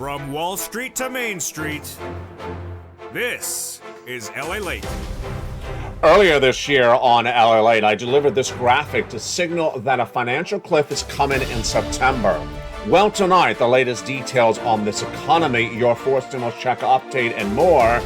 From Wall Street to Main Street, this is LALATE. Earlier this year on LALATE, I delivered this graphic to signal that a financial cliff is coming in September. Well, tonight, the latest details on this economy, your fourth stimulus check update, and more,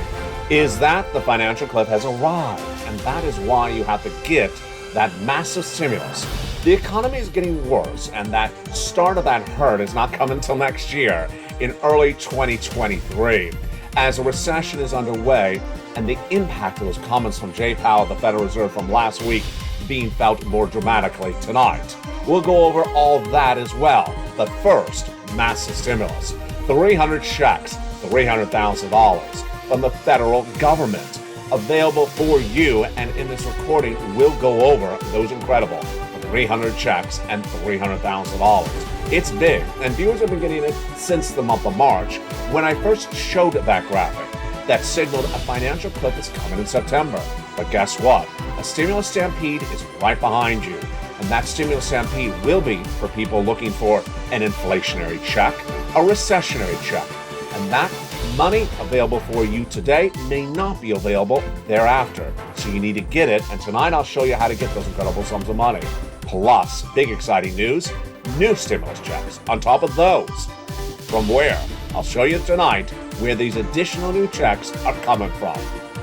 is that the financial cliff has arrived. And that is why you have to get that massive stimulus. The economy is getting worse, and that start of that hurt is not coming until next year, in early 2023, as a recession is underway and the impact of those comments from Jay Powell, the Federal Reserve, from last week being felt more dramatically tonight. We'll go over all that as well. But first, massive stimulus. 300 checks, $300,000 from the federal government available for you, and in this recording, we'll go over those incredible 300 checks and $300,000. It's big, and viewers have been getting it since the month of March, when I first showed that graphic that signaled a financial cliff is coming in September. But guess what? A stimulus stampede is right behind you, and that stimulus stampede will be for people looking for an inflationary check, a recessionary check, and that money available for you today may not be available thereafter. So you need to get it, and tonight I'll show you how to get those incredible sums of money. Plus, big exciting news, new stimulus checks on top of those. From where? I'll show you tonight where these additional new checks are coming from.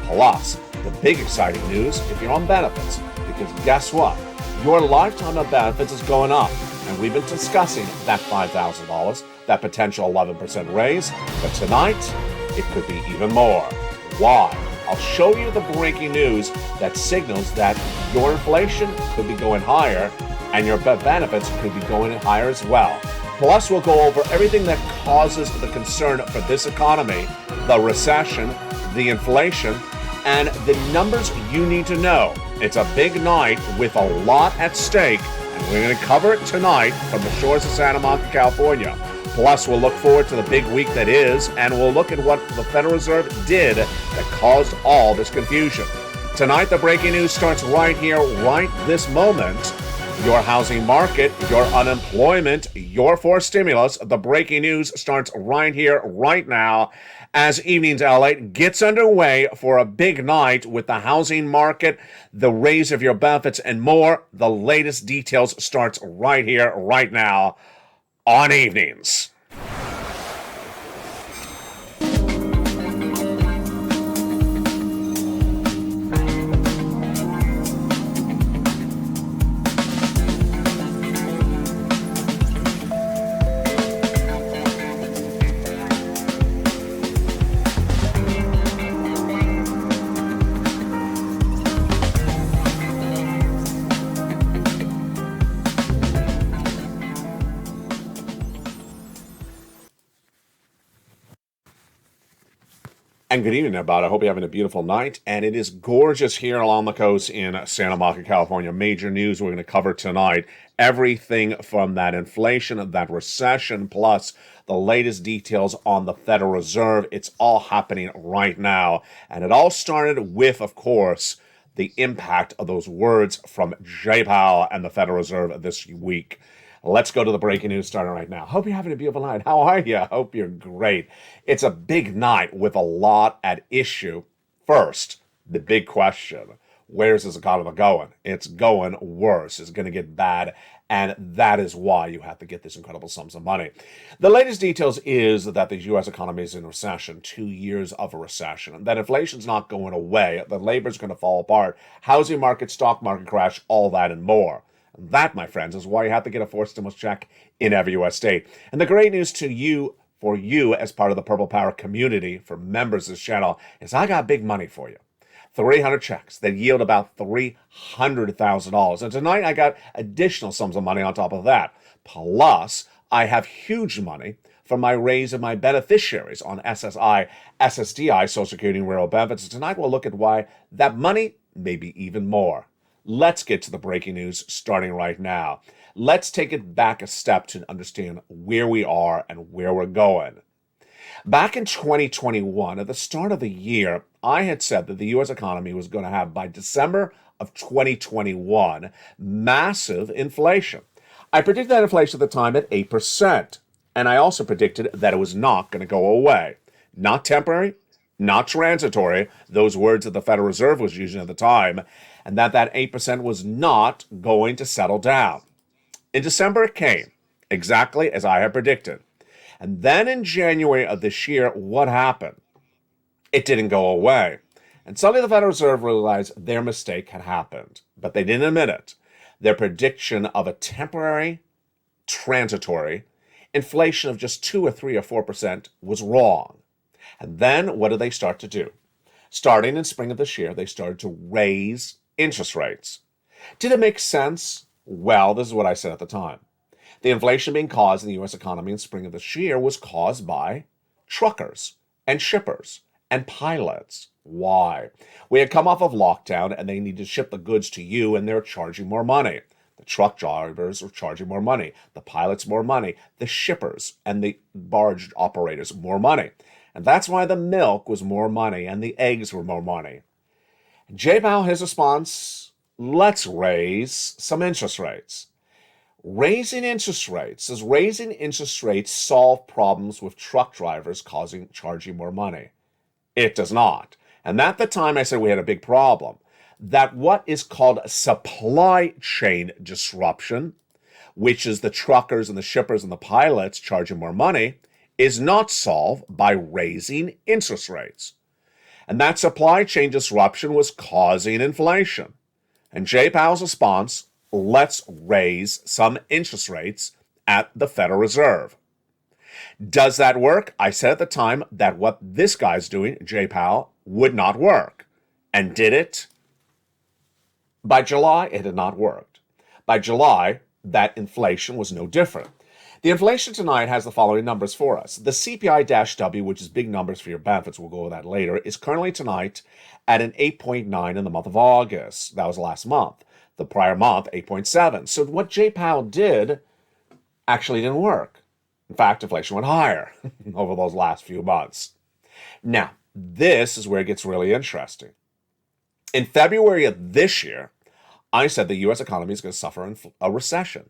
Plus, the big exciting news if you're on benefits, because guess what? Your lifetime of benefits is going up, and we've been discussing that $5,000, that potential 11% raise, but tonight, it could be even more. Why? I'll show you the breaking news that signals that your inflation could be going higher and your benefits could be going higher as well. Plus, we'll go over everything that causes the concern for this economy, the recession, the inflation, and the numbers you need to know. It's a big night with a lot at stake, and we're going to cover it tonight from the shores of Santa Monica, California. Plus, we'll look forward to the big week that is, and we'll look at what the Federal Reserve did that caused all this confusion. Tonight, the breaking news starts right here, right this moment. Your housing market, your unemployment, your forced stimulus. The breaking news starts right here, right now, as Evenings LA gets underway for a big night with the housing market, the raise of your benefits, and more. The latest details starts right here, right now, on Evenings. And good evening, everybody. I hope you're having a beautiful night. And it is gorgeous here along the coast in Santa Monica, California. Major news we're going to cover tonight. Everything from that inflation, that recession, plus the latest details on the Federal Reserve. It's all happening right now. And it all started with, of course, the impact of those words from Jay Powell and the Federal Reserve this week. Let's go to the breaking news starting right now. Hope you're having a beautiful night. How are you? I hope you're great. It's a big night with a lot at issue. First, the big question. Where's this economy going? It's going worse. It's going to get bad. And that is why you have to get this incredible sums of money. The latest details is that the U.S. economy is in recession, 2 years of a recession, that inflation's not going away, that labor's going to fall apart, housing market, stock market crash, all that and more. That, my friends, is why you have to get a forced stimulus check in every U.S. state. And the great news to you, for you as part of the Purple Power community, for members of this channel, is I got big money for you. 300 checks that yield about $300,000. And tonight I got additional sums of money on top of that. Plus, I have huge money from my raise of my beneficiaries on SSDI, Social Security and Rural Benefits. And tonight we'll look at why that money may be even more. Let's get to the breaking news starting right now. Let's take it back a step to understand where we are and where we're going. Back in 2021, at the start of the year, I had said that the U.S. economy was going to have, by December of 2021, massive inflation. I predicted that inflation at the time at 8%. And I also predicted that it was not going to go away. Not temporary, not transitory, those words that the Federal Reserve was using at the time, and that 8% was not going to settle down. In December, it came, exactly as I had predicted. And then in January of this year, what happened? It didn't go away. And suddenly the Federal Reserve realized their mistake had happened, but they didn't admit it. Their prediction of a temporary, transitory inflation of just 2 or 3 or 4% was wrong. And then what did they start to do? Starting in spring of this year, they started to raise interest rates. Did it make sense? Well, this is what I said at the time. The inflation being caused in the U.S. economy in spring of this year was caused by truckers and shippers and pilots. Why? We had come off of lockdown and they needed to ship the goods to you and they're charging more money. The truck drivers are charging more money. The pilots more money. The shippers and the barge operators more money. And that's why the milk was more money and the eggs were more money. Jay Powell, his response, let's raise some interest rates. Raising interest rates. Does raising interest rates solve problems with truck drivers charging more money? It does not. And at the time I said we had a big problem. That what is called supply chain disruption, which is the truckers and the shippers and the pilots charging more money, is not solved by raising interest rates. And that supply chain disruption was causing inflation. And Jay Powell's response, let's raise some interest rates at the Federal Reserve. Does that work? I said at the time that what this guy's doing, Jay Powell, would not work. And did it? By July, it had not worked. By July, that inflation was no different. The inflation tonight has the following numbers for us. The CPI-W, which is big numbers for your benefits, we'll go over that later, is currently tonight at an 8.9 in the month of August. That was last month. The prior month, 8.7. So what Jay Powell did actually didn't work. In fact, inflation went higher over those last few months. Now, this is where it gets really interesting. In February of this year, I said the U.S. economy is going to suffer a recession,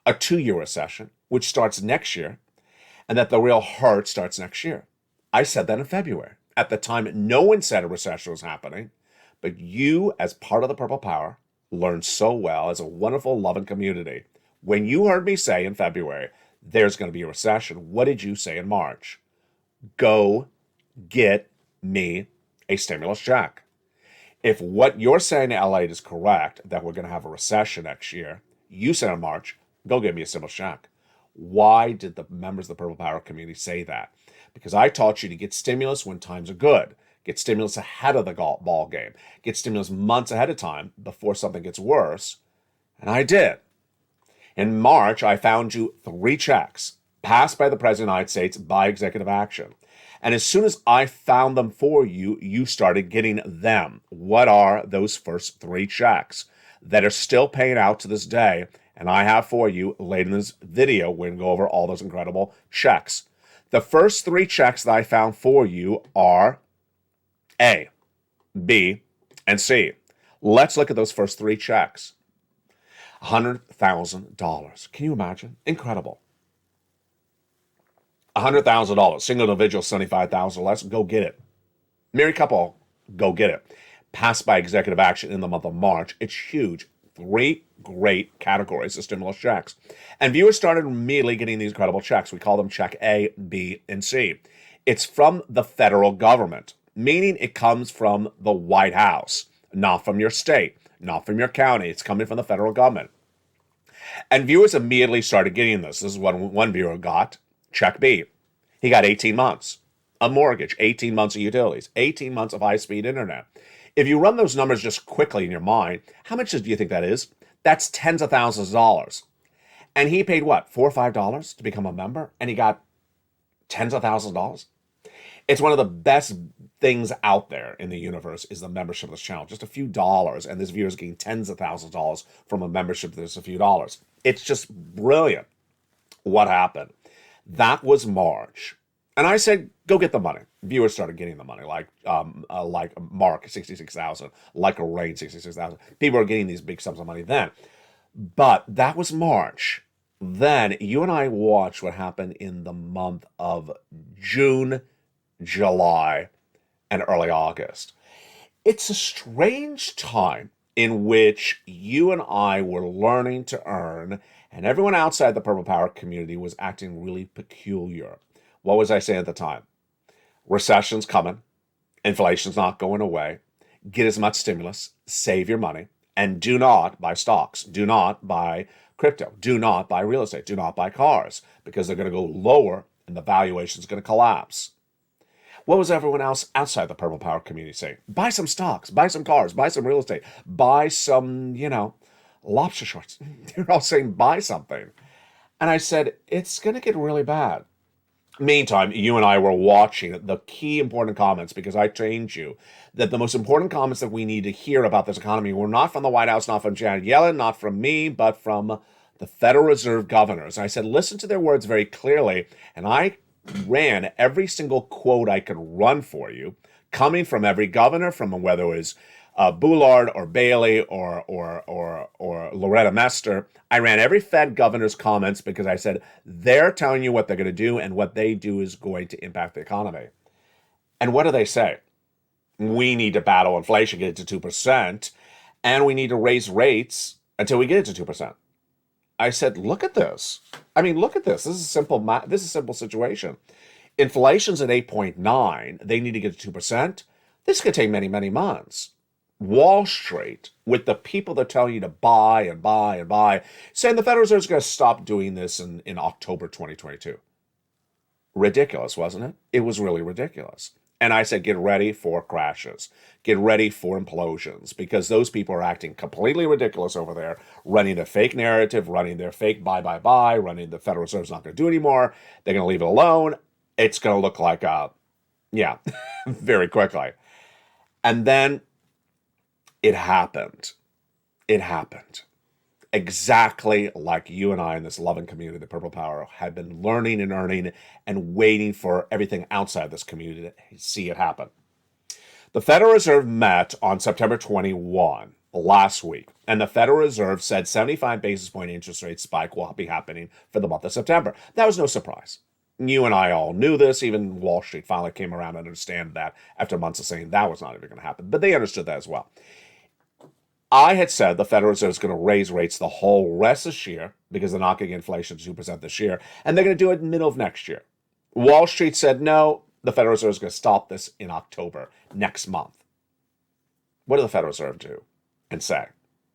a 2-year recession, which starts next year, and that the real hurt starts next year. I said that in February. At the time, no one said a recession was happening, but you, as part of the Purple Power, learned so well as a wonderful, loving community. When you heard me say in February, there's going to be a recession, what did you say in March? Go get me a stimulus check. If what you're saying to LA is correct, that we're going to have a recession next year, you said in March, go get me a stimulus check. Why did the members of the Purple Power community say that? Because I taught you to get stimulus when times are good. Get stimulus ahead of the ball game. Get stimulus months ahead of time before something gets worse. And I did. In March, I found you 3 checks passed by the President of the United States by executive action. And as soon as I found them for you, you started getting them. What are those first 3 checks that are still paying out to this day? And I have for you later in this video, we're going to go over all those incredible checks. The first 3 checks that I found for you are A, B, and C. Let's look at those first 3 checks. $100,000. Can you imagine? Incredible. $100,000. Single individual, $75,000 less. Go get it. Married couple, go get it. Passed by executive action in the month of March. It's huge. 3 great categories of stimulus checks. And viewers started immediately getting these incredible checks. We call them check A, B, and C. It's from the federal government, meaning it comes from the White House, not from your state, not from your county. It's coming from the federal government. And viewers immediately started getting this. This is what one viewer got. Check B. He got 18 months. A mortgage, 18 months of utilities, 18 months of high-speed internet. If you run those numbers just quickly in your mind, how much do you think that is? That's tens of thousands of dollars. And he paid what, $4 or $5 to become a member? And he got tens of thousands of dollars? It's one of the best things out there in the universe is the membership of this channel. Just a few dollars, and this viewer is getting tens of thousands of dollars from a membership that's a few dollars. It's just brilliant. What happened? That was March. And I said, go get the money. Viewers started getting the money, like Mark, 66,000, like a Rain, 66,000. People are getting these big sums of money then. But that was March. Then you and I watched what happened in the month of June, July, and early August. It's a strange time in which you and I were learning to earn, and everyone outside the Purple Power community was acting really peculiar. What was I saying at the time? Recession's coming, inflation's not going away. Get as much stimulus, save your money, and do not buy stocks. Do not buy crypto. Do not buy real estate. Do not buy cars because they're going to go lower and the valuation is going to collapse. What was everyone else outside the Purple Power community saying? Buy some stocks, buy some cars, buy some real estate, buy some, lobster shorts. They're all saying buy something. And I said, it's going to get really bad. Meantime, you and I were watching the key important comments because I trained you that the most important comments that we need to hear about this economy were not from the White House, not from Janet Yellen, not from me, but from the Federal Reserve governors. I said, listen to their words very clearly. And I ran every single quote I could run for you, coming from every governor, from whether it was Bullard or Bailey or Loretta Mester. I ran every Fed governor's comments because I said they're telling you what they're going to do, and what they do is going to impact the economy. And what do they say? We need to battle inflation, get it to 2%, and we need to raise rates until we get it to 2%. I said, look at this. I mean, look at this. This is a simple situation. Inflation's at 8.9. They need to get to 2%. This could take many, many months. Wall Street, with the people that tell you to buy and buy and buy, saying the Federal Reserve is going to stop doing this in October 2022. Ridiculous, wasn't it? It was really ridiculous. And I said, get ready for crashes. Get ready for implosions, because those people are acting completely ridiculous over there, running a fake narrative, running their fake buy, running the Federal Reserve's not going to do anymore. They're going to leave it alone. It's going to look like, very quickly. And then it happened. It happened. Exactly like you and I in this loving community, the Purple Power, had been learning and earning and waiting for everything outside this community to see it happen. The Federal Reserve met on September 21 last week, and the Federal Reserve said 75 basis point interest rate spike will be happening for the month of September. That was no surprise. You and I all knew this. Even Wall Street finally came around and understand that after months of saying that was not even going to happen. But they understood that as well. I had said the Federal Reserve is going to raise rates the whole rest of this year because they're not getting inflation to 2% this year, and they're going to do it in the middle of next year. Wall Street said, no, the Federal Reserve is going to stop this in October, next month. What did the Federal Reserve do and say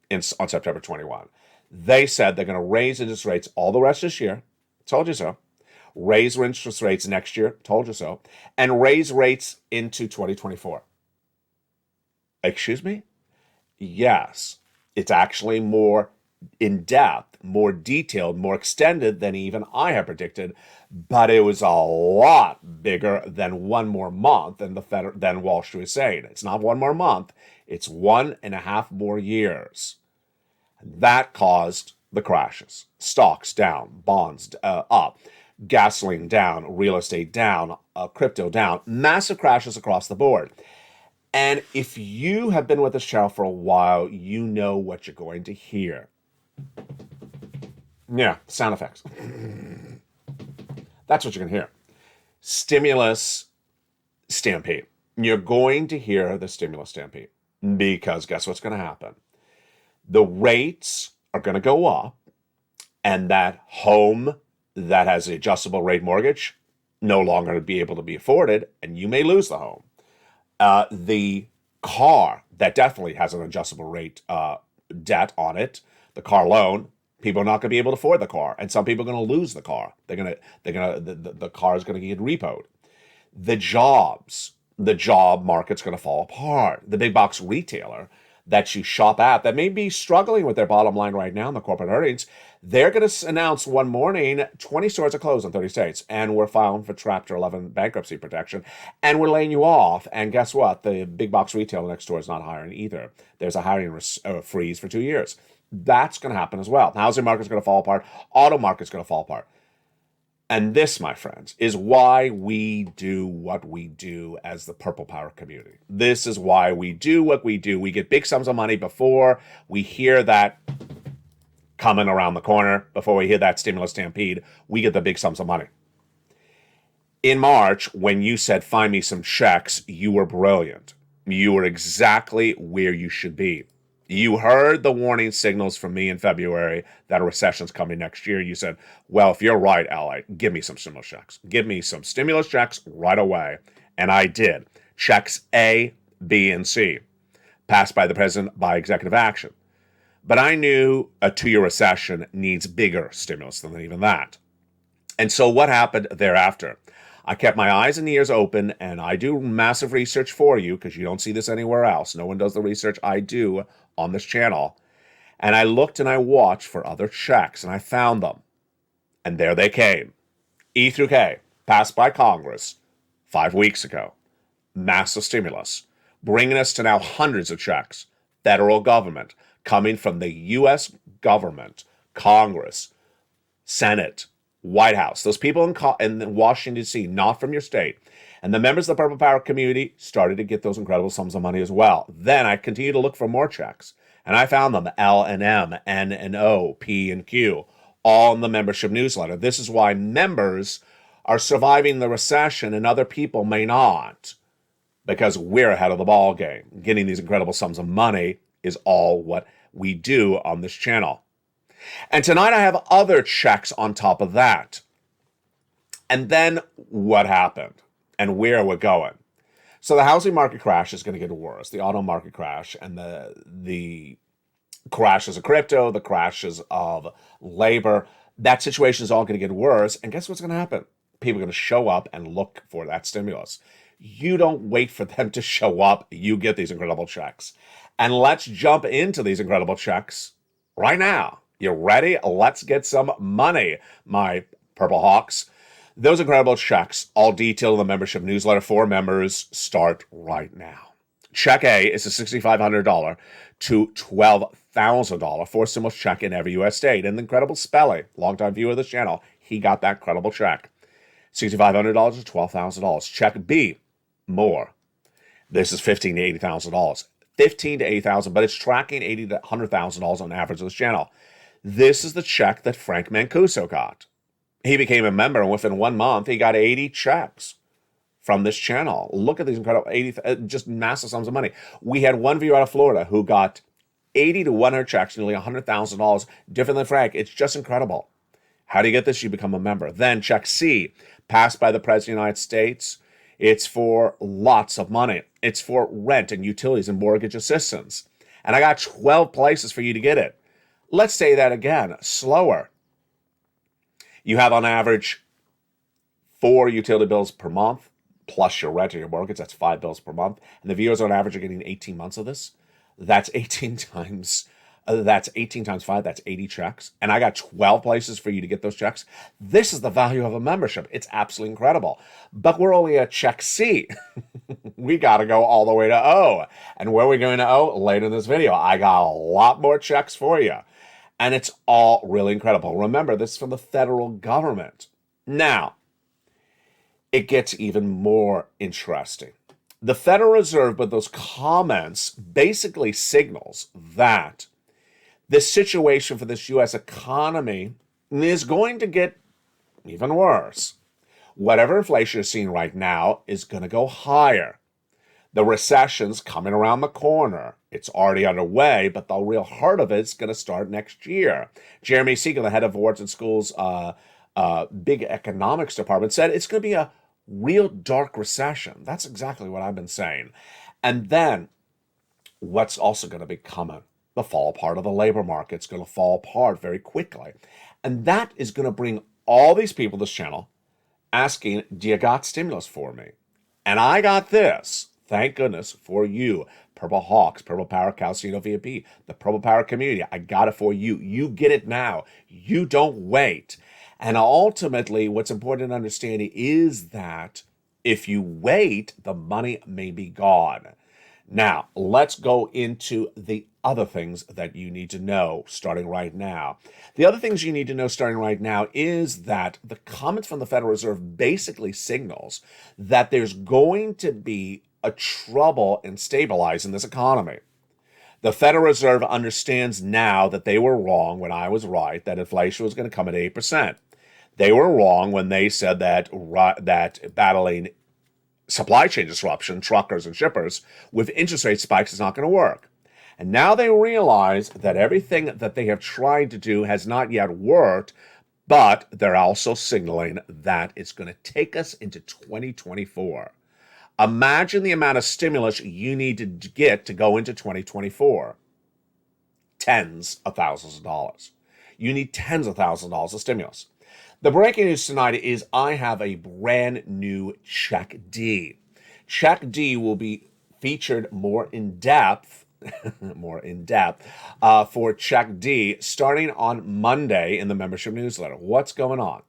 on September 21? They said they're going to raise interest rates all the rest of this year. Told you so. Raise interest rates next year. Told you so. And raise rates into 2024. Excuse me? Yes, it's actually more in-depth, more detailed, more extended than even I had predicted, but it was a lot bigger than one more month than Wall Street is saying. It's not one more month, it's 1.5 more years. That caused the crashes. Stocks down, bonds up, gasoline down, real estate down, crypto down, massive crashes across the board. And if you have been with this channel for a while, you know what you're going to hear. Yeah, sound effects. That's what you're going to hear. Stimulus stampede. You're going to hear the stimulus stampede because guess what's going to happen? The rates are going to go up, and that home that has an adjustable rate mortgage no longer be able to be afforded, and you may lose the home. The car that definitely has an adjustable rate debt on it, the car loan, people are not going to be able to afford the car, and some people are going to lose the car. The car is going to get repoed. The job market's going to fall apart. The big box retailer that you shop at that may be struggling with their bottom line right now in the corporate earnings, they're going to announce one morning 20 stores are closed in 30 states, and we're filing for Chapter 11 bankruptcy protection, and we're laying you off. And guess what? The big box retailer next door is not hiring either. There's a hiring freeze for 2 years. That's going to happen as well. The housing market's going to fall apart. Auto market's going to fall apart. And this, my friends, is why we do what we do as the Purple Power community. This is why we do what we do. We get big sums of money before we hear that coming around the corner. Before we hit that stimulus stampede, we get the big sums of money. In March, when you said, find me some checks, you were brilliant. You were exactly where you should be. You heard the warning signals from me in February that a recession's coming next year. You said, well, if you're right, LALATE, give me some stimulus checks. Give me some stimulus checks right away. And I did. Checks A, B, and C. Passed by the president by executive action. But I knew a 2-year recession needs bigger stimulus than even that. And so what happened thereafter? I kept my eyes and ears open, and I do massive research for you because you don't see this anywhere else. No one does the research I do on this channel. And I looked and I watched for other checks, and I found them. And there they came. E through K, passed by Congress 5 weeks ago. Massive stimulus, bringing us to now hundreds of checks. Federal government, coming from the U.S. government, Congress, Senate, White House, those people in Washington, D.C., not from your state. And the members of the Purple Power community started to get those incredible sums of money as well. Then I continued to look for more checks, and I found them, L and M, N and O, P and Q, all in the membership newsletter. This is why members are surviving the recession and other people may not, because we're ahead of the ball game. Getting these incredible sums of money is all what we do on this channel. And tonight I have other checks on top of that. And then what happened and where we're going. So the housing market crash is going to get worse. The auto market crash and the crashes of crypto, the crashes of labor, that situation is all going to get worse. And guess what's going to happen? People are going to show up and look for that stimulus. You don't wait for them to show up. You get these incredible checks. And let's jump into these incredible checks right now. You ready? Let's get some money, my Purple Hawks. Those incredible checks, all detailed in the membership newsletter for members, start right now. Check A is a $6,500 to $12,000 for stimulus check in every U.S. state. And the incredible Spelly, longtime viewer of this channel, he got that incredible check. $6,500 to $12,000. Check B, more. This is $15,000 to $80,000. $15,000 to $80,000, but it's tracking $80,000 to $100,000 on average of this channel. This is the check that Frank Mancuso got. He became a member, and within 1 month, he got 80 checks from this channel. Look at these incredible 80, just massive sums of money. We had one viewer out of Florida who got 80 to 100 checks, nearly $100,000, different than Frank. It's just incredible. How do you get this? You become a member. Then check C, passed by the President of the United States. It's for lots of money. It's for rent and utilities and mortgage assistance. And I got 12 places for you to get it. Let's say that again, slower. You have on average 4 utility bills per month, plus your rent or your mortgage. That's 5 bills per month. And the viewers on average are getting 18 months of this. That's 18 times 5. That's 80 checks. And I got 12 places for you to get those checks. This is the value of a membership. It's absolutely incredible. But we're only at check C. We got to go all the way to O. And where are we going to O? Later in this video. I got a lot more checks for you. And it's all really incredible. Remember, this is from the federal government. Now, it gets even more interesting. The Federal Reserve, with those comments, basically signals that the situation for this U.S. economy is going to get even worse. Whatever inflation is seeing right now is going to go higher. The recession's coming around the corner. It's already underway, but the real heart of it's going to start next year. Jeremy Siegel, the head of Wharton School's big economics department, said it's going to be a real dark recession. That's exactly what I've been saying. And then what's also going to be coming? The fall apart of the labor market's going to fall apart very quickly. And that is going to bring all these people to this channel asking, do you got stimulus for me? And I got this. Thank goodness for you, Purple Hawks, Purple Power Calcino VIP, the Purple Power community. I got it for you. You get it now. You don't wait. And ultimately, what's important in understanding is that if you wait, the money may be gone. Now, let's go into the other things that you need to know starting right now. The other things you need to know starting right now is that the comments from the Federal Reserve basically signals that there's going to be a trouble in stabilizing this economy. The Federal Reserve understands now that they were wrong when I was right, that inflation was going to come at 8%. They were wrong when they said that battling supply chain disruption, truckers and shippers, with interest rate spikes is not going to work. And now they realize that everything that they have tried to do has not yet worked, but they're also signaling that it's going to take us into 2024. Imagine the amount of stimulus you need to get to go into 2024. Tens of thousands of dollars. You need tens of thousands of dollars of stimulus. The breaking news tonight is I have a brand new Check D. Check D will be featured more in depth for Check D starting on Monday in the membership newsletter. What's going on?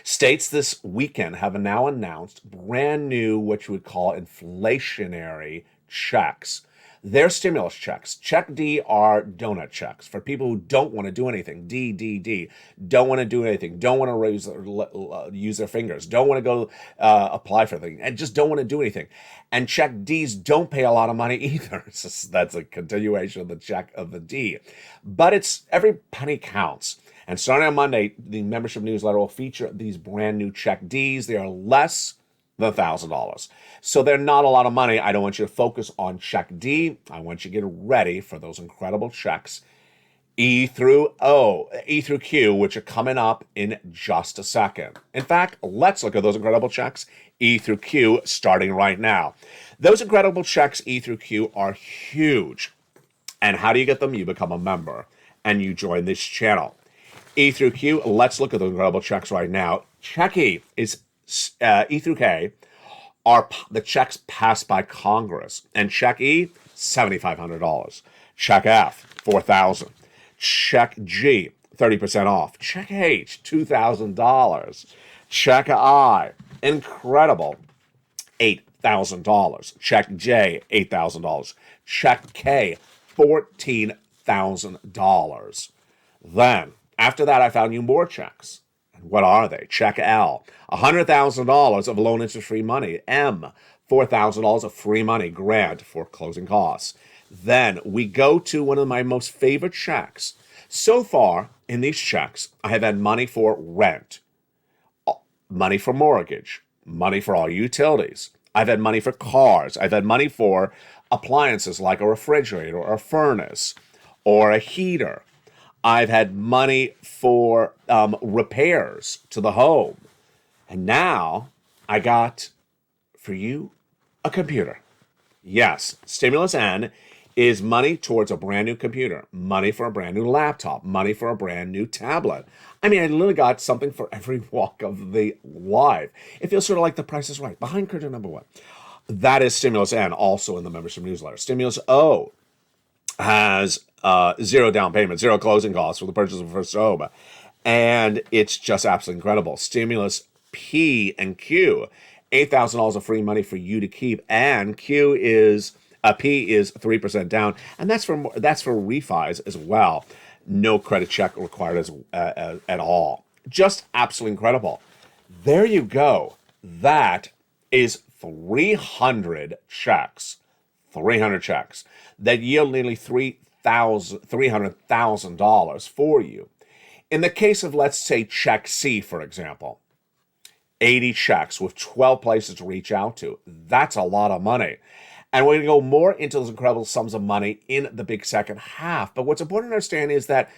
States this weekend have now announced brand new, what you would call inflationary checks. They're stimulus checks. Check D are donut checks for people who don't want to do anything. D. Don't want to do anything. Don't want to use their fingers. Don't want to go apply for things. And just don't want to do anything. And check Ds don't pay a lot of money either. That's a continuation of the check of the D. But it's every penny counts. And starting on Monday, the membership newsletter will feature these brand new Check Ds. They are less than $1,000. So they're not a lot of money. I don't want you to focus on Check D. I want you to get ready for those incredible checks E through Q, which are coming up in just a second. In fact, let's look at those incredible checks E through Q starting right now. Those incredible checks E through Q are huge. And how do you get them? You become a member and you join this channel. E through Q, let's look at the incredible checks right now. Check E is E through K are the checks passed by Congress. And Check E, $7,500. Check F, $4,000. Check G, 30% off. Check H, $2,000. Check I, incredible, $8,000. Check J, $8,000. Check K, $14,000. Then, after that, I found you more checks. And what are they? Check L, $100,000 of loan interest-free money. M, $4,000 of free money grant for closing costs. Then we go to one of my most favorite checks. So far, in these checks, I have had money for rent, money for mortgage, money for all utilities. I've had money for cars. I've had money for appliances like a refrigerator or a furnace or a heater. I've had money for repairs to the home. And now I got, for you, a computer. Yes, Stimulus N is money towards a brand new computer, money for a brand new laptop, money for a brand new tablet. I mean, I literally got something for every walk of the life. It feels sort of like The Price is Right. Behind curtain number one. That is Stimulus N, also in the membership newsletter. Stimulus O has zero down payment, zero closing costs for the purchase of a first home. And it's just absolutely incredible. Stimulus P and Q, $8,000 of free money for you to keep. And P is 3% down. And that's for refis as well. No credit check required at all. Just absolutely incredible. There you go. That is 300 checks. 300 checks that yield nearly $300,000 for you. In the case of, let's say, Check C, for example, 80 checks with 12 places to reach out to. That's a lot of money. And we're going to go more into those incredible sums of money in the big second half. But what's important to understand is that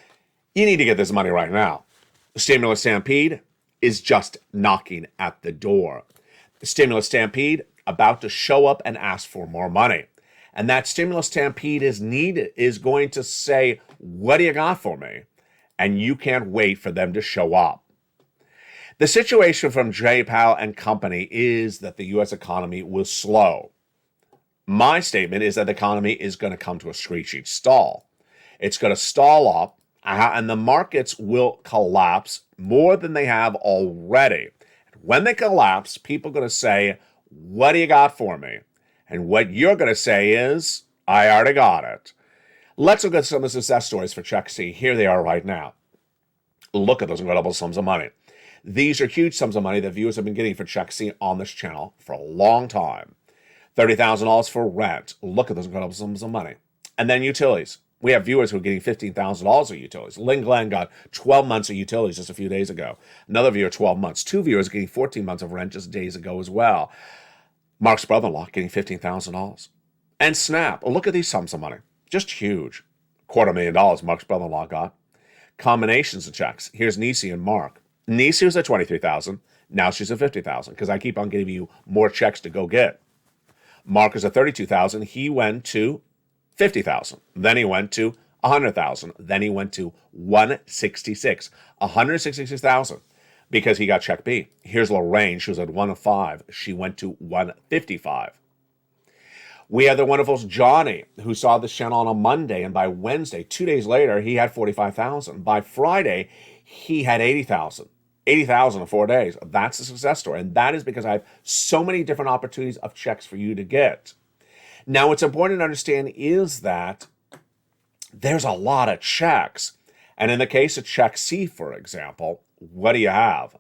you need to get this money right now. The Stimulus Stampede is just knocking at the door. The Stimulus Stampede about to show up and ask for more money. And that Stimulus Stampede is going to say, what do you got for me? And you can't wait for them to show up. The situation from Jay Powell and company is that the U.S. economy will slow. My statement is that the economy is going to come to a screeching stall. It's going to stall up, and the markets will collapse more than they have already. When they collapse, people are going to say, what do you got for me? And what you're going to say is, I already got it. Let's look at some of the success stories for Check C. Here they are right now. Look at those incredible sums of money. These are huge sums of money that viewers have been getting for Check C on this channel for a long time. $30,000 for rent. Look at those incredible sums of money. And then utilities. We have viewers who are getting $15,000 of utilities. Lynn Glenn got 12 months of utilities just a few days ago. Another viewer, 12 months. Two viewers getting 14 months of rent just days ago as well. Mark's brother-in-law getting $15,000. And Snap. Oh, look at these sums of money. Just huge. $250,000 Mark's brother-in-law got. Combinations of checks. Here's Nisi and Mark. Nisi was at $23,000. Now she's at $50,000 because I keep on giving you more checks to go get. Mark is at $32,000. He went to $50,000. Then he went to $100,000. Then he went to $166,000 because he got check B. Here's Lorraine. She was at 105. She went to 155. We had the wonderful Johnny, who saw this channel on a Monday, and by Wednesday, 2 days later, he had 45,000. By Friday, he had 80,000. 80,000 in 4 days. That's a success story, and that is because I have so many different opportunities of checks for you to get. Now, what's important to understand is that there's a lot of checks, and in the case of check C, for example, what do you have?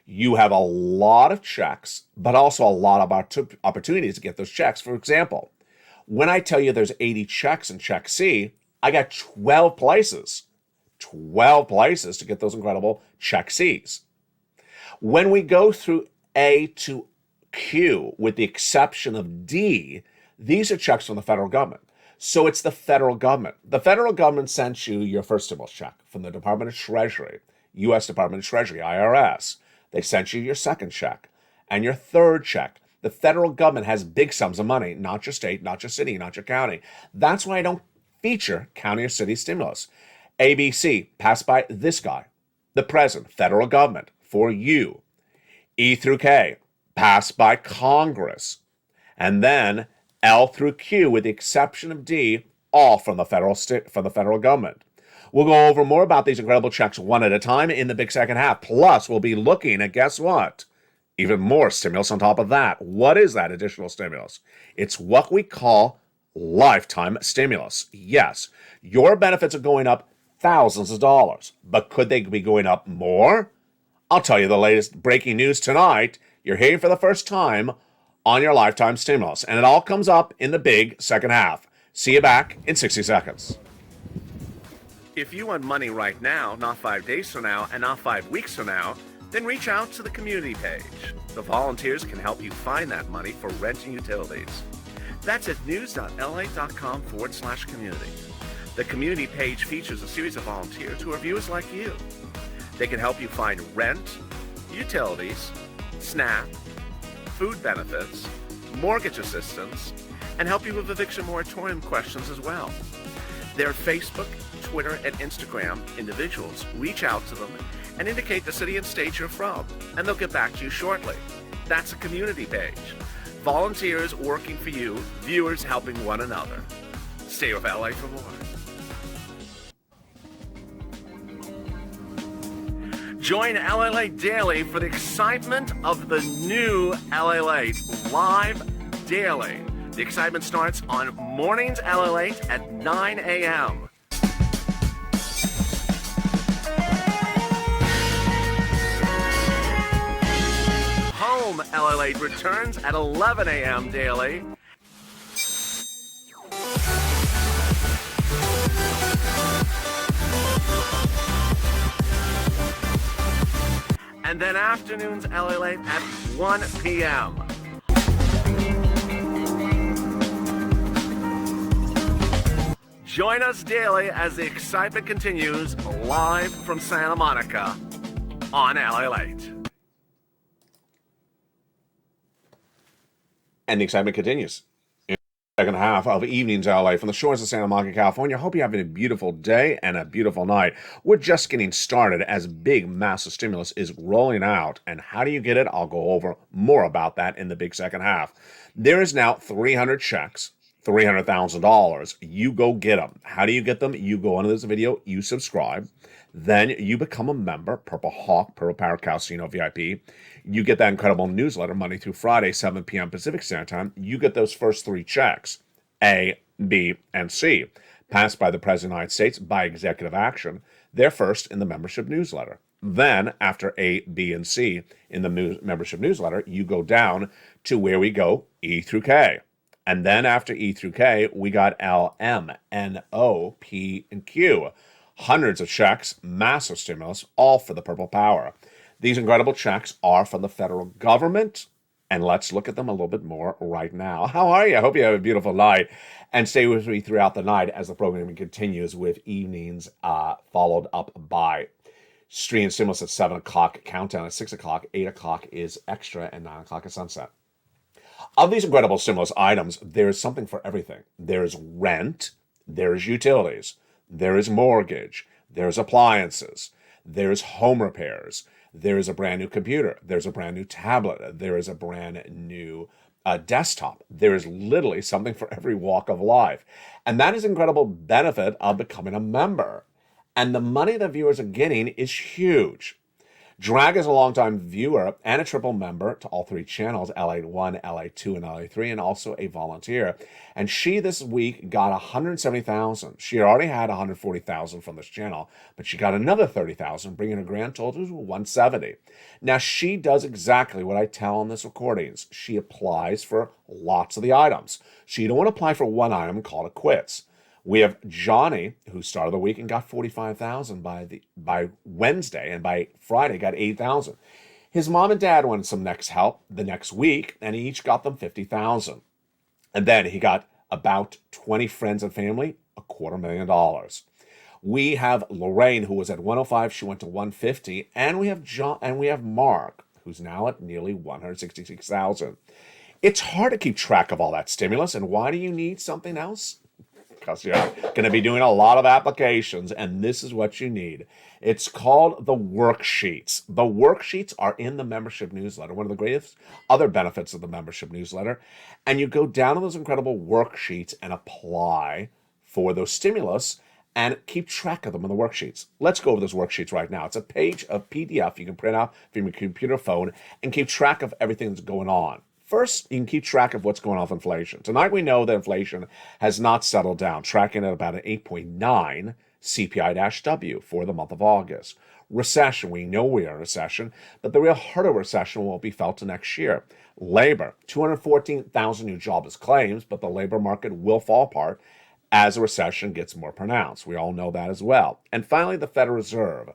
You have a lot of checks, but also a lot of opportunities to get those checks. For example, when I tell you there's 80 checks in check C, I got 12 places. 12 places to get those incredible check Cs. When we go through A to Q, with the exception of D, these are checks from the federal government. So it's the federal government. The federal government sent you your first stimulus check from the Department of Treasury, U.S. Department of Treasury, IRS. They sent you your second check and your third check. The federal government has big sums of money, not your state, not your city, not your county. That's why I don't feature county or city stimulus. ABC, passed by this guy, the president, federal government, for you. E through K, passed by Congress. And then L through Q, with the exception of D, all from the federal government. We'll go over more about these incredible checks one at a time in the big second half. Plus, we'll be looking at, guess what? Even more stimulus on top of that. What is that additional stimulus? It's what we call lifetime stimulus. Yes, your benefits are going up thousands of dollars, but could they be going up more? I'll tell you the latest breaking news tonight. You're hearing for the first time on your lifetime stimulus, and it all comes up in the big second half. See you back in 60 seconds. If you want money right now, not 5 days from now, and not 5 weeks from now, then reach out to the community page. The volunteers can help you find that money for rent and utilities. That's at news.la.com/community. The community page features a series of volunteers who are viewers like you. They can help you find rent, utilities, SNAP, food benefits, mortgage assistance, and help you with eviction moratorium questions as well. Their Facebook, Twitter, and Instagram individuals reach out to them and indicate the city and state you're from, and they'll get back to you shortly. That's a community page. Volunteers working for you, viewers helping one another. Stay with LA for more. Join LALATE Daily for the excitement of the new LALATE live daily. The excitement starts on mornings LALATE at 9 a.m. Home LALATE returns at 11 a.m. daily. And then afternoons LALATE at 1 p.m. Join us daily as the excitement continues live from Santa Monica on LALATE. And the excitement continues in the second half of Evenings LA from the shores of Santa Monica, California. I hope you're having a beautiful day and a beautiful night. We're just getting started as big, massive stimulus is rolling out. And how do you get it? I'll go over more about that in the big second half. There is now 300 checks, $300,000. You go get them. How do you get them? You go under this video, you subscribe. Then you become a member, Purple Hawk, Purple Power Casino VIP. You get that incredible newsletter Monday through Friday, 7 p.m. Pacific Standard Time. You get those first 3 checks, A, B, and C, passed by the President of the United States by executive action. They're first in the membership newsletter. Then, after A, B, and C in the membership newsletter, you go down to where we go, E through K. And then after E through K, we got L, M, N, O, P, and Q. Hundreds of checks, massive stimulus, all for the purple power. These incredible checks are from the federal government, and let's look at them a little bit more right now. How are you? I hope you have a beautiful night, and stay with me throughout the night as the programming continues with evenings followed up by stream stimulus at 7 o'clock, countdown at 6 o'clock, 8 o'clock is extra, and 9 o'clock is sunset. Of these incredible stimulus items, there is something for everything. There is rent, there is utilities, there is mortgage, there's appliances, there's home repairs, there is a brand new computer, there's a brand new tablet, there is a brand new desktop. There is literally something for every walk of life. And that is incredible benefit of becoming a member. And the money that viewers are getting is huge. Drag is a longtime viewer and a triple member to all three channels, LA1, LA2, and LA3, and also a volunteer. And she this week got 170,000. She already had 140,000 from this channel, but she got another 30,000, bringing her grand total to 170. Now, she does exactly what I tell on this recordings. She applies for lots of the items. So you don't want to apply for one item and call it quits. We have Johnny, who started the week and got 45,000 by Wednesday, and by Friday got 8,000. His mom and dad wanted some next help the next week, and he each got them 50,000. And then he got about 20 friends and family, $250,000. We have Lorraine, who was at 105, she went to 150, and we have Mark, who's now at nearly 166,000. It's hard to keep track of all that stimulus, and why do you need something else? Because you're going to be doing a lot of applications, and this is what you need. It's called the worksheets. The worksheets are in the membership newsletter, one of the greatest other benefits of the membership newsletter. And you go down to those incredible worksheets and apply for those stimulus and keep track of them in the worksheets. Let's go over those worksheets right now. It's a page of PDF you can print out from your computer or phone and keep track of everything that's going on. First, you can keep track of what's going on with inflation. Tonight, we know that inflation has not settled down, tracking at about an 8.9 CPI-W for the month of August. Recession, we know we are in a recession, but the real heart of recession will be felt next year. Labor, 214,000 new jobless claims, but the labor market will fall apart as a recession gets more pronounced. We all know that as well. And finally, the Federal Reserve,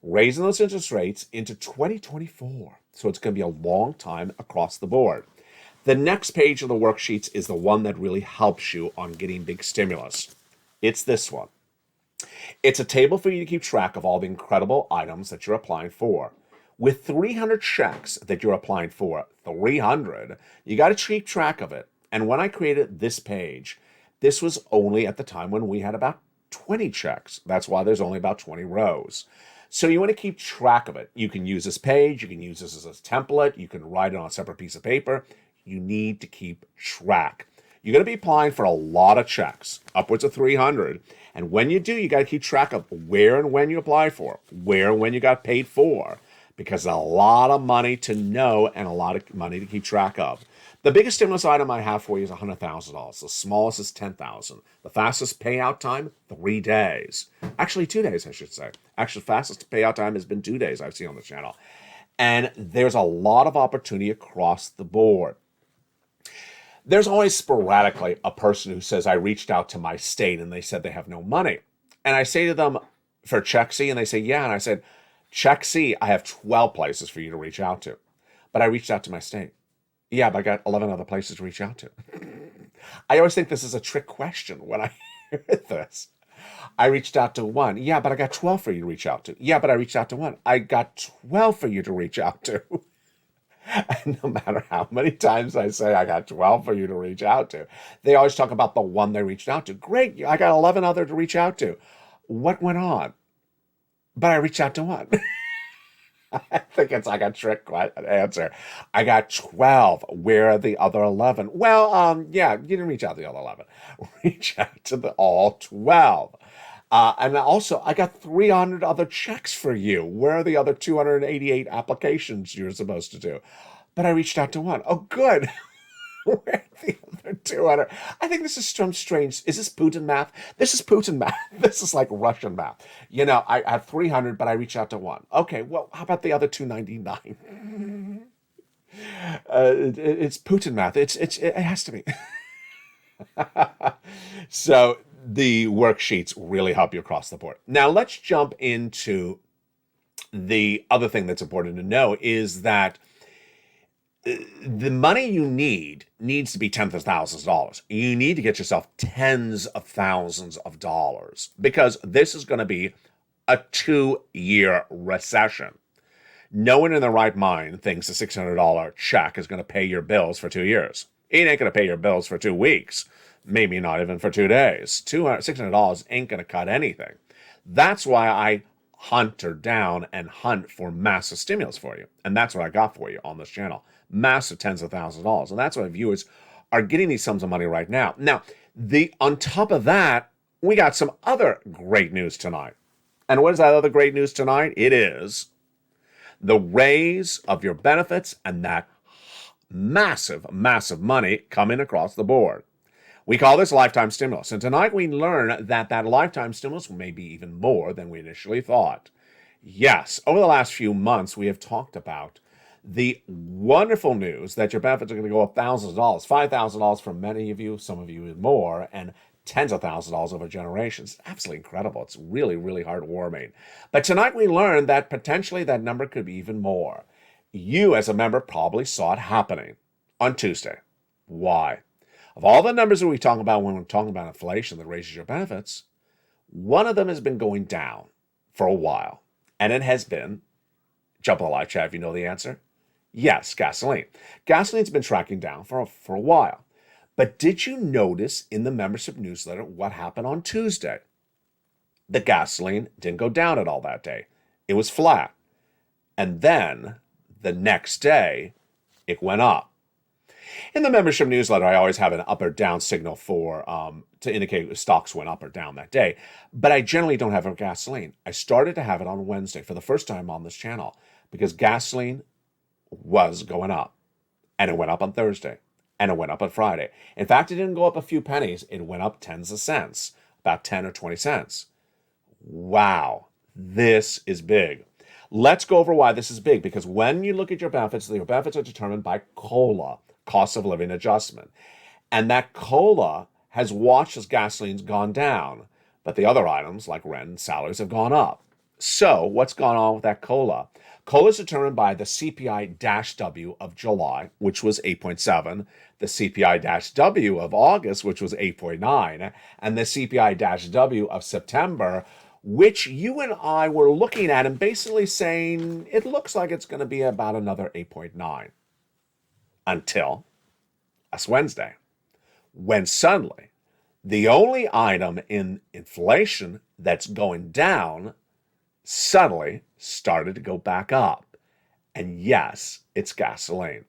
raising those interest rates into 2024. So it's going to be a long time across the board. The next page of the worksheets is the one that really helps you on getting big stimulus. It's this one. It's a table for you to keep track of all the incredible items that you're applying for. With 300 checks that you're applying for, 300, you got to keep track of it. And when I created this page, this was only at the time when we had about 20 checks. That's why there's only about 20 rows. So you want to keep track of it. You can use this page. You can use this as a template. You can write it on a separate piece of paper. You need to keep track. You're going to be applying for a lot of checks, upwards of 300. And when you do, you got to keep track of where and when you apply for, where and when you got paid for, because a lot of money to know and a lot of money to keep track of. The biggest stimulus item I have for you is $100,000. The smallest is $10,000. The fastest payout time, 3 days. Actually, 2 days, I should say. Actually, fastest payout time has been 2 days I've seen on the channel. And there's a lot of opportunity across the board. There's always sporadically a person who says, I reached out to my state and they said they have no money. And I say to them, for Check C, and they say, yeah. And I said, Check C, I have 12 places for you to reach out to. But I reached out to my state. Yeah, but I got 11 other places to reach out to. I always think this is a trick question when I hear this. I reached out to one. Yeah, but I got 12 for you to reach out to. Yeah, but I reached out to one. I got 12 for you to reach out to. And no matter how many times I say I got 12 for you to reach out to, they always talk about the one they reached out to. Great, I got 11 other to reach out to. What went on? But I reached out to one. I think it's like a trick answer. I got 12. Where are the other 11? Well, yeah, you didn't reach out to the other 11. Reach out to all 12. And also, I got 300 other checks for you. Where are the other 288 applications you're supposed to do? But I reached out to one. Oh, good. Where are the other 200? I think this is some strange. Is this Putin math? This is Putin math. This is like Russian math. You know, I have 300, but I reached out to one. Okay, well, how about the other 299? It's Putin math. It has to be. So the worksheets really help you across the board. Now let's jump into the other thing that's important to know is that the money you needs to be tens of thousands of dollars. You need to get yourself tens of thousands of dollars because this is going to be a 2-year recession. No one in their right mind thinks a $600 check is going to pay your bills for 2 years. It ain't going to pay your bills for 2 weeks, maybe not even for 2 days. $600 ain't going to cut anything. That's why I hunter down and hunt for massive stimulus for you. And that's what I got for you on this channel. Massive tens of thousands of dollars. And that's why viewers are getting these sums of money right now. Now, on top of that, we got some other great news tonight. And what is that other great news tonight? It is the raise of your benefits and that massive, massive money coming across the board. We call this lifetime stimulus. And tonight we learn that that lifetime stimulus may be even more than we initially thought. Yes, over the last few months, we have talked about the wonderful news that your benefits are going to go up thousands of dollars, $5,000 for many of you, some of you even more, and tens of thousands of dollars over generations. It's absolutely incredible. It's really, really heartwarming. But tonight we learned that potentially that number could be even more. You, as a member, probably saw it happening on Tuesday. Why? Of all the numbers that we talk about when we're talking about inflation that raises your benefits, one of them has been going down for a while. And it has been, jump on the live chat if you know the answer, yes, gasoline. Gasoline's been tracking down for a while. But did you notice in the membership newsletter what happened on Tuesday? The gasoline didn't go down at all that day. It was flat. And then the next day, it went up. In the membership newsletter, I always have an up or down signal to indicate if stocks went up or down that day. But I generally don't have it for gasoline. I started to have it on Wednesday for the first time on this channel because gasoline was going up. And it went up on Thursday. And it went up on Friday. In fact, it didn't go up a few pennies. It went up tens of cents, about 10 or 20 cents. Wow, this is big. Let's go over why this is big, because when you look at your benefits are determined by COLA, cost of living adjustment. And that COLA has watched as gasoline's gone down, but the other items like rent and salaries have gone up. So what's gone on with that COLA? COLA is determined by the CPI-W of July, which was 8.7, the CPI-W of August, which was 8.9, and the CPI-W of September, which you and I were looking at and basically saying it looks like it's going to be about another 8.9 until last Wednesday, when suddenly the only item in inflation that's going down suddenly started to go back up. And yes, it's gasoline.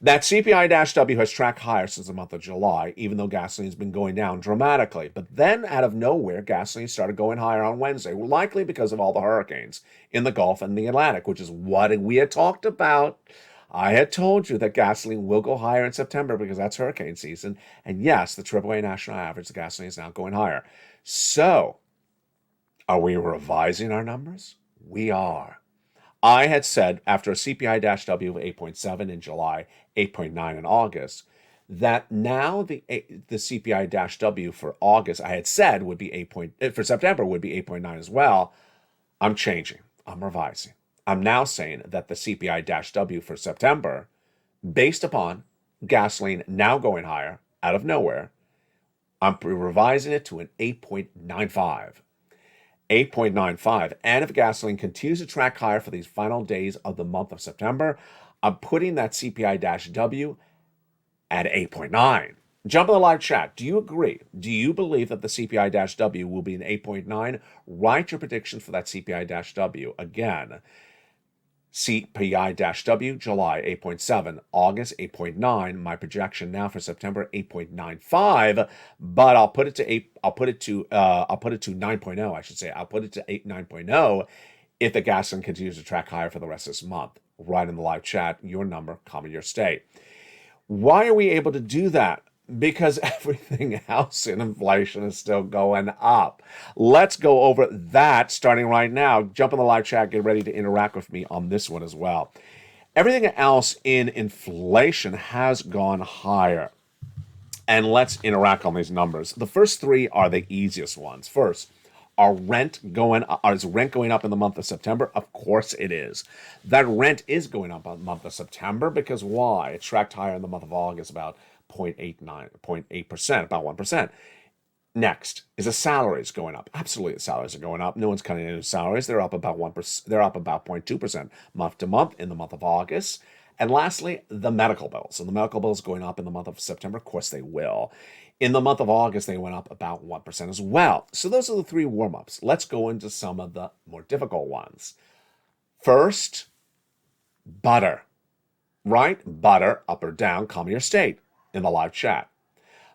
That CPI-W has tracked higher since the month of July, even though gasoline's been going down dramatically. But then, out of nowhere, gasoline started going higher on Wednesday, likely because of all the hurricanes in the Gulf and the Atlantic, which is what we had talked about. I had told you that gasoline will go higher in September because that's hurricane season. And yes, the AAA national average, the gasoline is now going higher. So, are we revising our numbers? We are. I had said after a CPI-W of 8.7 in July, 8.9 in August, that now the CPI-W for August, I had said would be for September would be 8.9 as well. I'm changing. I'm revising. I'm now saying that the CPI-W for September, based upon gasoline now going higher out of nowhere, I'm revising it to an 8.95. 8.95. And if gasoline continues to track higher for these final days of the month of September, I'm putting that CPI-W at 8.9. Jump in the live chat. Do you agree? Do you believe that the CPI-W will be an 8.9? Write your predictions for that CPI-W. Again, CPI-W, July 8.7, August 8.9. My projection now for September 8.95, but I'll put it to 9.0. I should say I'll put it to 9.0 if the gasoline continues to track higher for the rest of this month. Write in the live chat your number, comma your state. Why are we able to do that? Because everything else in inflation is still going up. Let's go over that starting right now. Jump in the live chat. Get ready to interact with me on this one as well. Everything else in inflation has gone higher. And let's interact on these numbers. The first three are the easiest ones. First, is rent going up in the month of September? Of course it is. That rent is going up in the month of September because why? It tracked higher in the month of August, about 0.8%, about 1%. Next, is the salaries going up? Absolutely, the salaries are going up. No one's cutting into salaries. They're up about 1%. They're up about 0.2% month to month in the month of August. And lastly, the medical bills. And the medical bills going up in the month of September? Of course they will. In the month of August, they went up about 1% as well. So those are the three warm-ups. Let's go into some of the more difficult ones. First, butter. Right? Butter, up or down, comma your state in the live chat.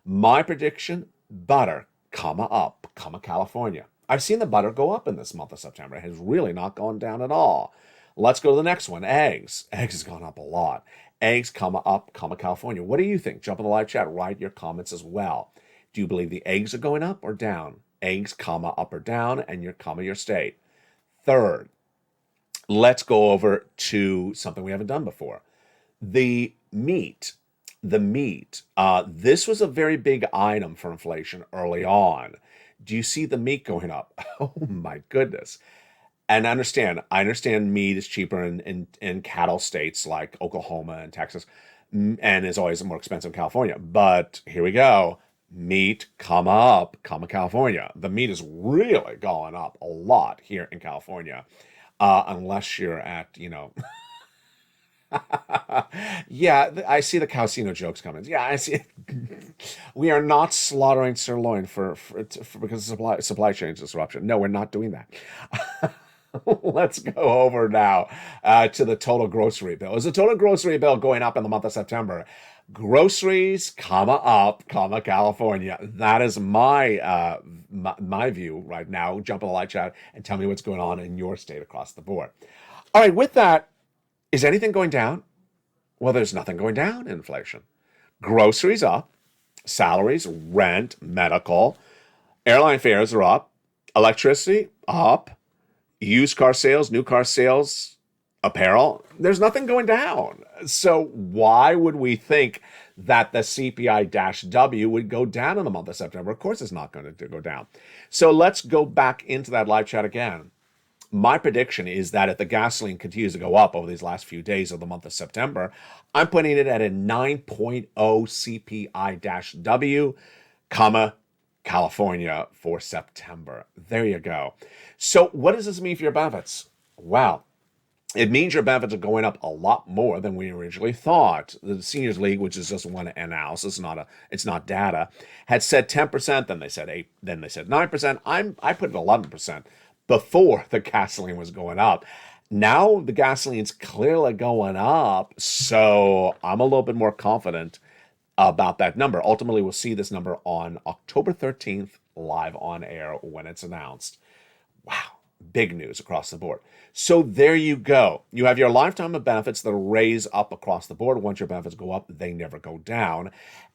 My prediction, butter, comma up, comma California. I've seen the butter go up in this month of September. It has really not gone down at all. Let's go to the next one, eggs. Eggs has gone up a lot. Eggs, comma up, comma California. What do you think? Jump in the live chat, write your comments as well. Do you believe the eggs are going up or down? Eggs, comma up or down, and your comma your state. Third, let's go over to something we haven't done before. The meat. This was a very big item for inflation early on. Do you see the meat going up? Oh my goodness. And I understand meat is cheaper in cattle states like Oklahoma and Texas, and is always more expensive in California. But here we go. Meat, comma up, comma California. The meat is really going up a lot here in California, unless you're at, yeah, I see the Calcino jokes coming. Yeah, I see. We are not slaughtering sirloin for because of supply chain disruption. No, we're not doing that. Let's go over now to the total grocery bill. Is the total grocery bill going up in the month of September? Groceries, comma up, comma California. That is my my view right now. Jump in the live chat and tell me what's going on in your state across the board. All right, with that, is anything going down? Well, there's nothing going down in inflation. Groceries up, salaries, rent, medical, airline fares are up, electricity up, used car sales, new car sales, apparel, there's nothing going down. So why would we think that the CPI-W would go down in the month of September? Of course it's not going to go down. So let's go back into that live chat again. My prediction is that if the gasoline continues to go up over these last few days of the month of September, I'm putting it at a 9.0 CPI-W, comma, California for September. There you go. So what does this mean for your benefits? Well, it means your benefits are going up a lot more than we originally thought. The Seniors League, which is just one analysis, it's not data, had said 10%, then they said 8%, then they said 9%. I put it 11% before the gasoline was going up. Now the gasoline's clearly going up, so I'm a little bit more confident about that number. Ultimately, we'll see this number on October 13th, live on air when it's announced. Wow, big news across the board. So there you go. You have your lifetime of benefits that raise up across the board. Once your benefits go up, they never go down.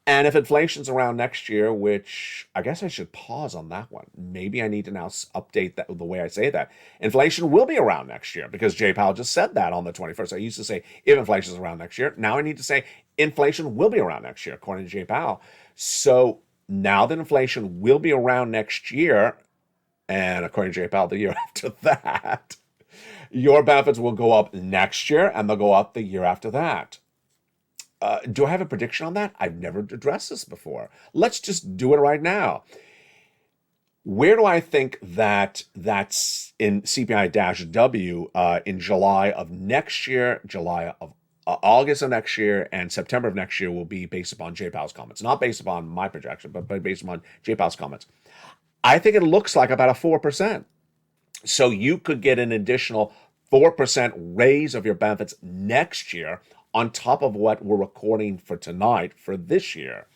And if inflation's around next year, which I guess I should pause on that one. Maybe I need to now update that the way I say that. Inflation will be around next year because Jay Powell just said that on the 21st. I used to say if inflation's around next year. Now I need to say inflation will be around next year, according to Jay Powell. So now that inflation will be around next year, and according to Jay Powell, the year after that, your benefits will go up next year and they'll go up the year after that. Do I have a prediction on that? I've never addressed this before. Let's just do it right now. Where do I think that's in CPI-W in July of next year, July of August of next year, and September of next year will be based upon Jay Powell's comments. Not based upon my projection, but based upon Jay Powell's comments. I think it looks like about a 4%. So you could get an additional 4% raise of your benefits next year on top of what we're recording for tonight for this year.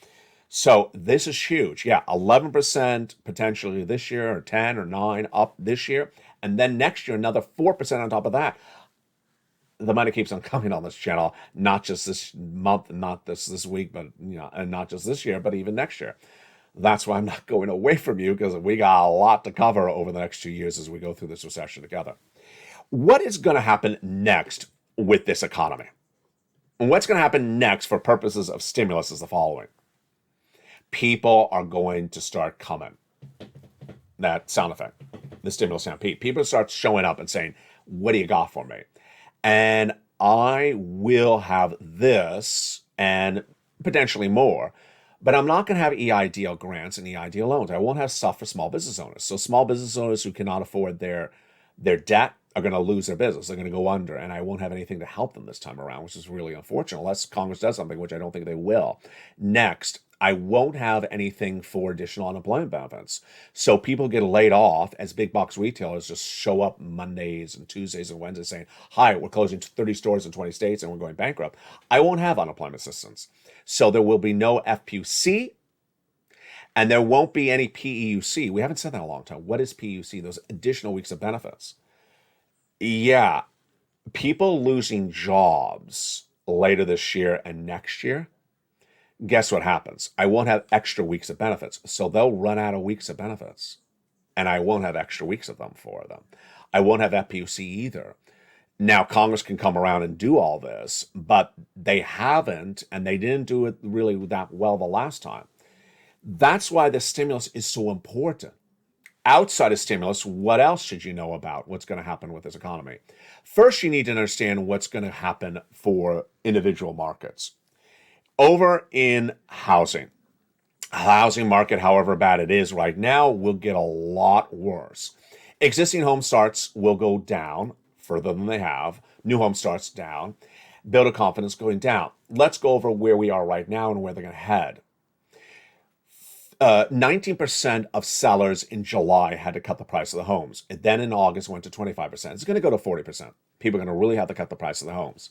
So this is huge. Yeah, 11% potentially this year, or 10 or 9 up this year. And then next year, another 4% on top of that. The money keeps on coming on this channel, not just this month, not this week, but and not just this year, but even next year. That's why I'm not going away from you, because we got a lot to cover over the next 2 years as we go through this recession together. What is going to happen next with this economy? And what's going to happen next for purposes of stimulus is the following. people are going to start coming. That sound effect, the stimulus sound. People start showing up and saying, what do you got for me? And I will have this and potentially more, but I'm not going to have EIDL grants and EIDL loans. I won't have stuff for small business owners. So small business owners who cannot afford their debt are going to lose their business. They're going to go under, and I won't have anything to help them this time around, which is really unfortunate, unless Congress does something, which I don't think they will. Next, I won't have anything for additional unemployment benefits. So people get laid off as big box retailers just show up Mondays and Tuesdays and Wednesdays saying, hi, we're closing 30 stores in 20 states and we're going bankrupt. I won't have unemployment assistance. So there will be no FPC and there won't be any PEUC. We haven't said that in a long time. What is PEUC? Those additional weeks of benefits. Yeah, people losing jobs later this year and next year, guess what happens? I won't have extra weeks of benefits. So they'll run out of weeks of benefits and I won't have extra weeks of them for them. I won't have FPUC either. Now, Congress can come around and do all this, but they haven't, and they didn't do it really that well the last time. That's why the stimulus is so important. Outside of stimulus, what else should you know about what's going to happen with this economy? First, you need to understand what's going to happen for individual markets. Over in housing market, however bad it is right now, will get a lot worse. Existing home starts will go down further than they have. New home starts down. Builder confidence going down. Let's go over where we are right now and where they're going to head. 19% of sellers in July had to cut the price of the homes. And then in August went to 25%. It's going to go to 40%. People are going to really have to cut the price of the homes.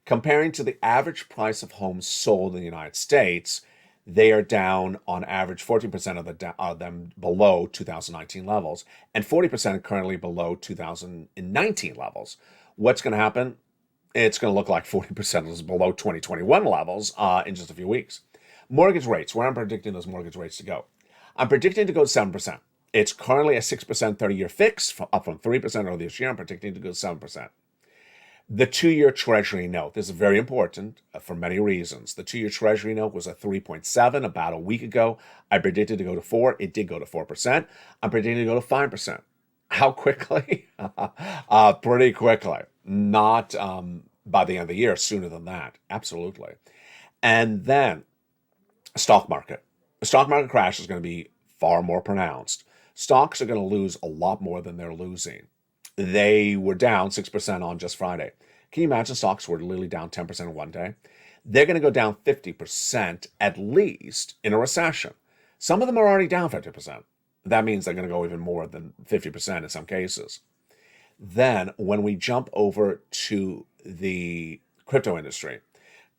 Comparing to the average price of homes sold in the United States, they are down on average 14% of them below 2019 levels, and 40% currently below 2019 levels. What's going to happen? It's going to look like 40% is below 2021 levels in just a few weeks. Mortgage rates, where I'm predicting those mortgage rates to go. I'm predicting to go to 7%. It's currently a 6% 30-year fix, up from 3% earlier this year. I'm predicting to go to 7%. The 2-year Treasury note, this is very important for many reasons. The 2-year Treasury note was a 3.7 about a week ago. I predicted to go to 4. It did go to 4%. I'm predicting to go to 5%. How quickly? Pretty quickly. Not by the end of the year, sooner than that. Absolutely. And then stock market. The stock market crash is going to be far more pronounced. Stocks are going to lose a lot more than they're losing. They were down 6% on just Friday. Can you imagine stocks were literally down 10% in one day? They're going to go down 50% at least in a recession. Some of them are already down 50%. That means they're going to go even more than 50% in some cases. Then when we jump over to the crypto industry,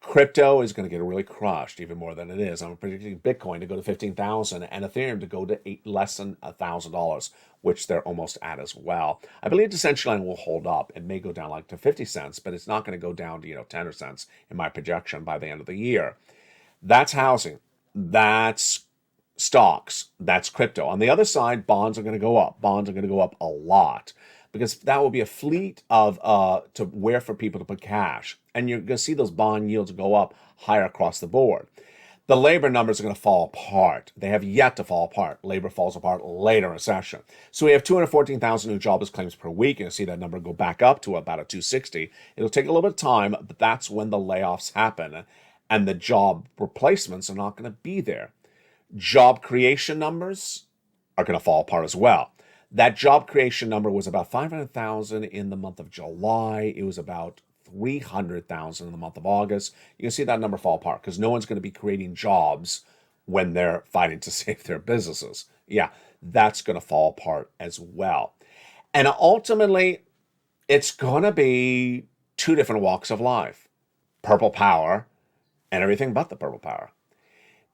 crypto is going to get really crushed even more than it is. I'm predicting Bitcoin to go to 15,000 and Ethereum to go to less than $1,000, which they're almost at as well. I believe Decentraland will hold up. It may go down like to 50 cents, but it's not going to go down to 10 cents in my projection by the end of the year. That's housing. That's stocks. That's crypto. On the other side, bonds are going to go up. Bonds are going to go up a lot, because that will be a fleet of to where for people to put cash. And you're going to see those bond yields go up higher across the board. The labor numbers are going to fall apart. They have yet to fall apart. Labor falls apart later in a recession. So we have 214,000 new jobless claims per week. And you see that number go back up to about a 260. It'll take a little bit of time, but that's when the layoffs happen. And the job replacements are not going to be there. Job creation numbers are going to fall apart as well. That job creation number was about 500,000 in the month of July. It was about 300,000 in the month of August. You can see that number fall apart because no one's going to be creating jobs when they're fighting to save their businesses. Yeah, that's going to fall apart as well. And ultimately, it's going to be two different walks of life. Purple power and everything but the purple power.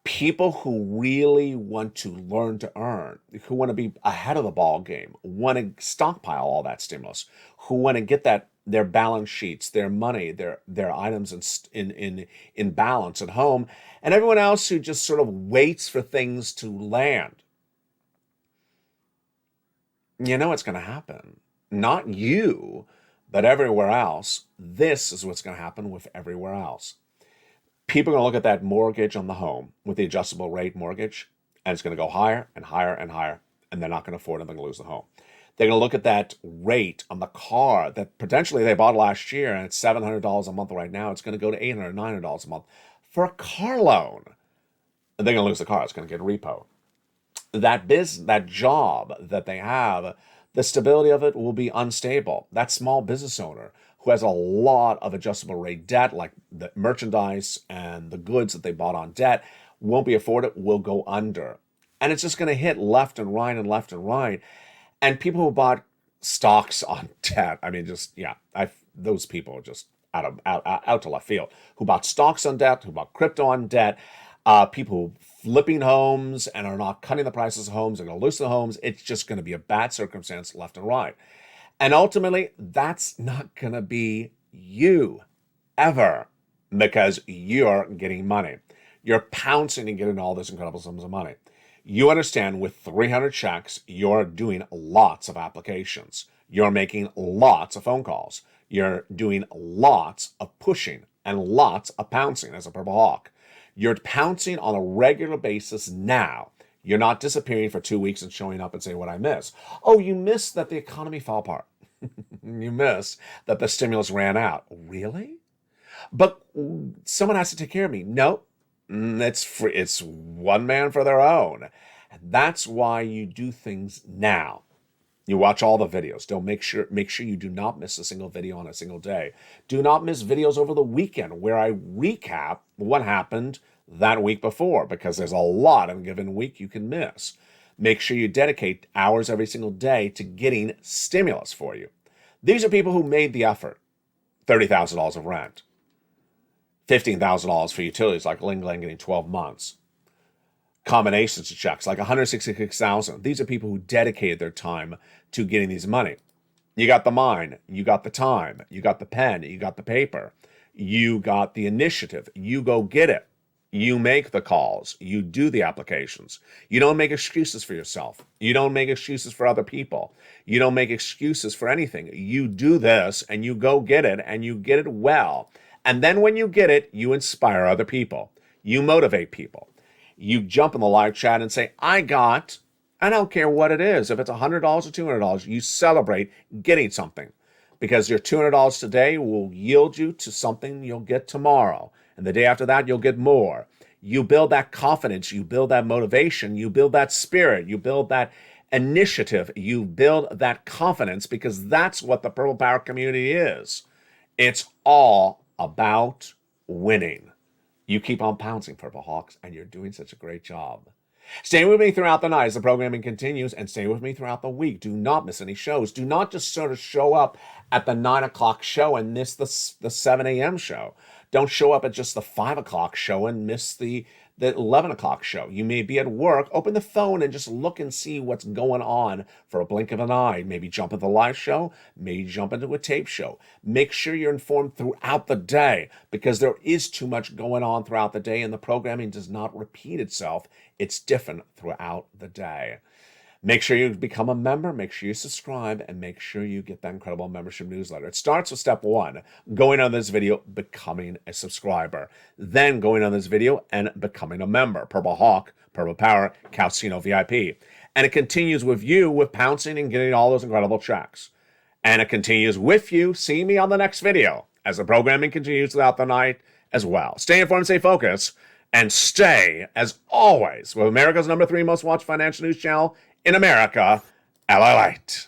People who really want to learn to earn, who want to be ahead of the ball game, want to stockpile all that stimulus, who want to get their balance sheets, their money, their items in balance at home, and everyone else who just sort of waits for things to land. You know what's going to happen. Not you, but everywhere else. This is what's going to happen with everywhere else. People are going to look at that mortgage on the home with the adjustable rate mortgage, and it's going to go higher and higher and higher, and they're not going to afford it, and they're going to lose the home. They're going to look at that rate on the car that potentially they bought last year, and it's $700 a month right now. It's going to go to $800, $900 a month for a car loan. And they're going to lose the car. It's going to get repo. That job that they have, the stability of it will be unstable. That small business owner who has a lot of adjustable rate debt, like the merchandise and the goods that they bought on debt, won't be afforded, will go under. And it's just going to hit left and right and left and right. And people who bought stocks on debt, I mean, just, yeah, those people are just out to left field. Who bought stocks on debt, who bought crypto on debt, people flipping homes and are not cutting the prices of homes, are going to lose the homes. It's just going to be a bad circumstance left and right. And ultimately, that's not going to be you ever, because you're getting money. You're pouncing and getting all this incredible sums of money. You understand with 300 checks, you're doing lots of applications. You're making lots of phone calls. You're doing lots of pushing and lots of pouncing as a Purple Hawk. You're pouncing on a regular basis now. You're not disappearing for 2 weeks and showing up and saying, what I miss. Oh, you missed that the economy fell apart. You missed that the stimulus ran out. Really? But someone has to take care of me. No, it's free. It's one man for their own. And that's why you do things now. You watch all the videos. Don't make sure you do not miss a single video on a single day. Do not miss videos over the weekend where I recap what happened that week before, because there's a lot in a given week you can miss. Make sure you dedicate hours every single day to getting stimulus for you. These are people who made the effort. $30,000 of rent. $15,000 for utilities like Ling Ling getting 12 months. Combinations of checks like $166,000. These are people who dedicated their time to getting these money. You got the mind, you got the time, you got the pen, you got the paper, you got the initiative. You go get it. You make the calls. You do the applications. You don't make excuses for yourself. You don't make excuses for other people. You don't make excuses for anything. You do this and you go get it, and you get it well. And then when you get it, you inspire other people. You motivate people. You jump in the live chat and say, I don't care what it is. If it's $100 or $200, you celebrate getting something, because your $200 today will yield you to something you'll get tomorrow. And the day after that, you'll get more. You build that confidence. You build that motivation. You build that spirit. You build that initiative. You build that confidence, because that's what the Purple Power community is. It's all about winning. You keep on pouncing, Purple Hawks, and you're doing such a great job. Stay with me throughout the night as the programming continues, and stay with me throughout the week. Do not miss any shows. Do not just sort of show up at the 9 o'clock show and miss the 7 a.m. show. Don't show up at just the 5 o'clock show and miss the 11 o'clock show. You may be at work. Open the phone and just look and see what's going on for a blink of an eye. Maybe jump into the live show. Maybe jump into a tape show. Make sure you're informed throughout the day, because there is too much going on throughout the day, and the programming does not repeat itself. It's different throughout the day. Make sure you become a member, make sure you subscribe, and make sure you get that incredible membership newsletter. It starts with step 1, going on this video, becoming a subscriber. Then going on this video and becoming a member. Purple Hawk, Purple Power, Calcino VIP. And it continues with you with pouncing and getting all those incredible checks. And it continues with you seeing me on the next video as the programming continues throughout the night as well. Stay informed, stay focused, and stay, as always, with America's #3 most watched financial news channel in America, LALATE.